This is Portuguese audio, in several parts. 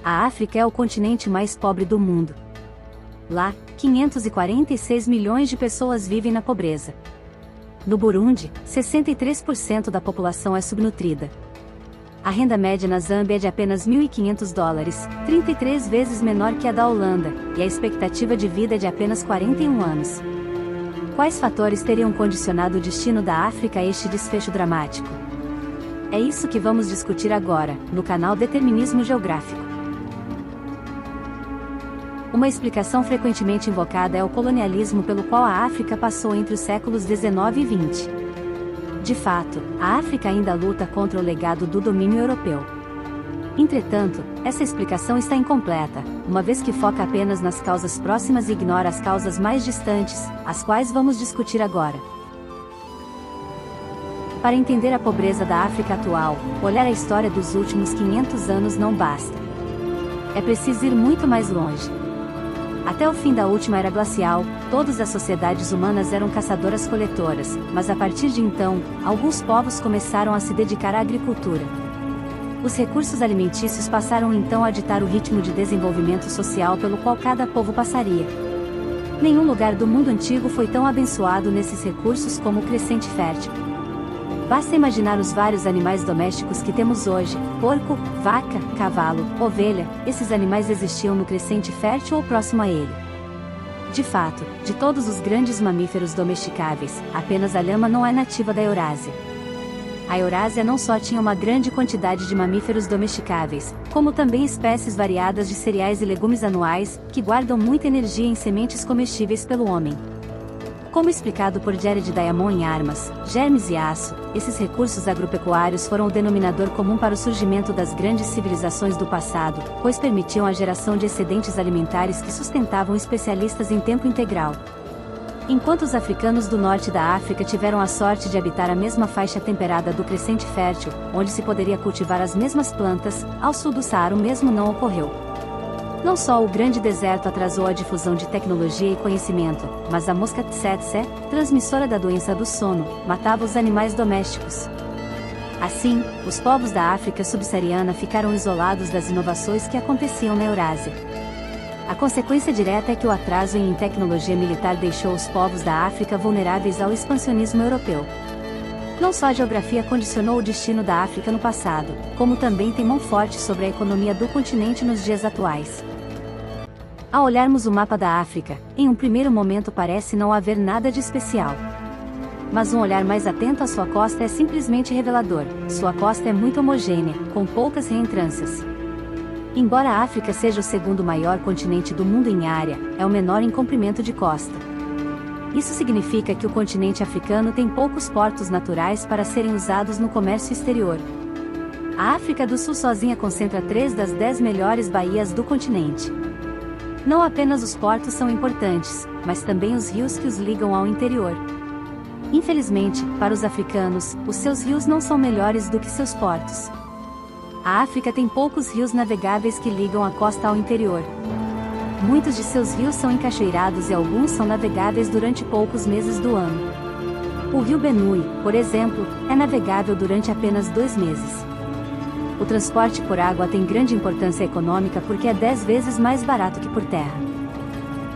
A África é o continente mais pobre do mundo. Lá, 546 milhões de pessoas vivem na pobreza. No Burundi, 63% da população é subnutrida. A renda média na Zâmbia é de apenas $1.500, 33 vezes menor que a da Holanda, e a expectativa de vida é de apenas 41 anos. Quais fatores teriam condicionado o destino da África a este desfecho dramático? É isso que vamos discutir agora, no canal Determinismo Geográfico. Uma explicação frequentemente invocada é o colonialismo pelo qual a África passou entre os séculos XIX e XX. De fato, a África ainda luta contra o legado do domínio europeu. Entretanto, essa explicação está incompleta, uma vez que foca apenas nas causas próximas e ignora as causas mais distantes, as quais vamos discutir agora. Para entender a pobreza da África atual, olhar a história dos últimos 500 anos não basta. É preciso ir muito mais longe. Até o fim da última era glacial, todas as sociedades humanas eram caçadoras-coletoras, mas a partir de então, alguns povos começaram a se dedicar à agricultura. Os recursos alimentícios passaram então a ditar o ritmo de desenvolvimento social pelo qual cada povo passaria. Nenhum lugar do mundo antigo foi tão abençoado nesses recursos como o crescente fértil. Basta imaginar os vários animais domésticos que temos hoje: porco, vaca, cavalo, ovelha. Esses animais existiam no crescente fértil ou próximo a ele. De fato, de todos os grandes mamíferos domesticáveis, apenas a lhama não é nativa da Eurásia. A Eurásia não só tinha uma grande quantidade de mamíferos domesticáveis, como também espécies variadas de cereais e legumes anuais, que guardam muita energia em sementes comestíveis pelo homem. Como explicado por Jared Diamond em Armas, Germes e Aço, esses recursos agropecuários foram o denominador comum para o surgimento das grandes civilizações do passado, pois permitiam a geração de excedentes alimentares que sustentavam especialistas em tempo integral. Enquanto os africanos do norte da África tiveram a sorte de habitar a mesma faixa temperada do crescente fértil, onde se poderia cultivar as mesmas plantas, ao sul do Saara o mesmo não ocorreu. Não só o grande deserto atrasou a difusão de tecnologia e conhecimento, mas a mosca tsetse, transmissora da doença do sono, matava os animais domésticos. Assim, os povos da África subsaariana ficaram isolados das inovações que aconteciam na Eurásia. A consequência direta é que o atraso em tecnologia militar deixou os povos da África vulneráveis ao expansionismo europeu. Não só a geografia condicionou o destino da África no passado, como também tem mão forte sobre a economia do continente nos dias atuais. Ao olharmos o mapa da África, em um primeiro momento parece não haver nada de especial. Mas um olhar mais atento à sua costa é simplesmente revelador: sua costa é muito homogênea, com poucas reentrâncias. Embora a África seja o segundo maior continente do mundo em área, é o menor em comprimento de costa. Isso significa que o continente africano tem poucos portos naturais para serem usados no comércio exterior. A África do Sul sozinha concentra 3 das 10 melhores baías do continente. Não apenas os portos são importantes, mas também os rios que os ligam ao interior. Infelizmente, para os africanos, os seus rios não são melhores do que seus portos. A África tem poucos rios navegáveis que ligam a costa ao interior. Muitos de seus rios são encachoeirados e alguns são navegáveis durante poucos meses do ano. O rio Benue, por exemplo, é navegável durante apenas 2 meses. O transporte por água tem grande importância econômica porque é 10 vezes mais barato que por terra.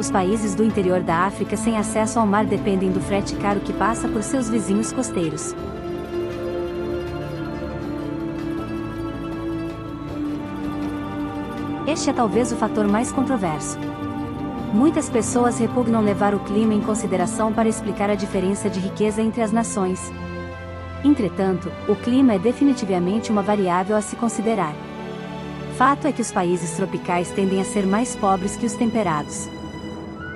Os países do interior da África sem acesso ao mar dependem do frete caro que passa por seus vizinhos costeiros. Este é talvez o fator mais controverso. Muitas pessoas repugnam levar o clima em consideração para explicar a diferença de riqueza entre as nações. Entretanto, o clima é definitivamente uma variável a se considerar. Fato é que os países tropicais tendem a ser mais pobres que os temperados.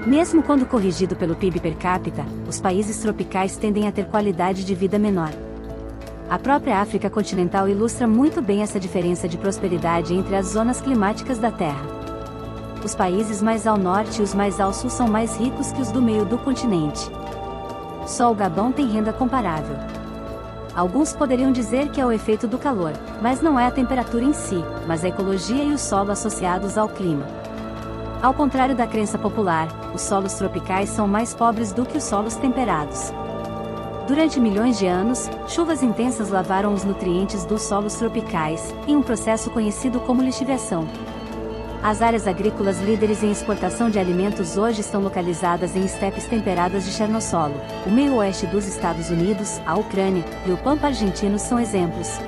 Mesmo quando corrigido pelo PIB per capita, os países tropicais tendem a ter qualidade de vida menor. A própria África continental ilustra muito bem essa diferença de prosperidade entre as zonas climáticas da Terra. Os países mais ao norte e os mais ao sul são mais ricos que os do meio do continente. Só o Gabão tem renda comparável. Alguns poderiam dizer que é o efeito do calor, mas não é a temperatura em si, mas a ecologia e o solo associados ao clima. Ao contrário da crença popular, os solos tropicais são mais pobres do que os solos temperados. Durante milhões de anos, chuvas intensas lavaram os nutrientes dos solos tropicais, em um processo conhecido como lixiviação. As áreas agrícolas líderes em exportação de alimentos hoje estão localizadas em estepes temperadas de Chernossolo, o meio-oeste dos Estados Unidos, a Ucrânia e o Pampa argentino são exemplos.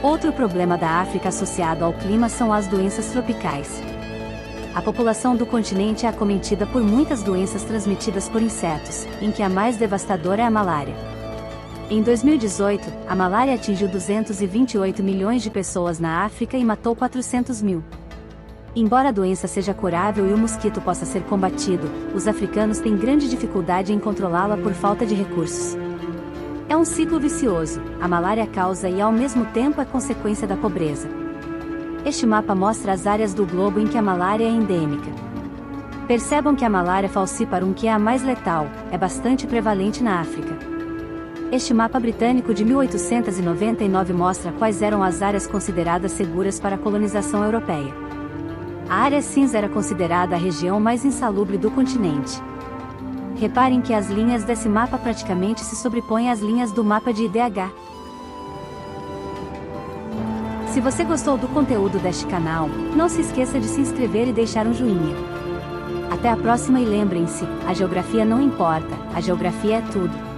Outro problema da África associado ao clima são as doenças tropicais. A população do continente é acometida por muitas doenças transmitidas por insetos, em que a mais devastadora é a malária. Em 2018, a malária atingiu 228 milhões de pessoas na África e matou 400 mil. Embora a doença seja curável e o mosquito possa ser combatido, os africanos têm grande dificuldade em controlá-la por falta de recursos. É um ciclo vicioso, a malária causa e ao mesmo tempo é consequência da pobreza. Este mapa mostra as áreas do globo em que a malária é endêmica. Percebam que a malária falciparum, que é a mais letal, é bastante prevalente na África. Este mapa britânico de 1899 mostra quais eram as áreas consideradas seguras para a colonização europeia. A área cinza era considerada a região mais insalubre do continente. Reparem que as linhas desse mapa praticamente se sobrepõem às linhas do mapa de IDH. Se você gostou do conteúdo deste canal, não se esqueça de se inscrever e deixar um joinha. Até a próxima e lembrem-se, a geografia não importa, a geografia é tudo.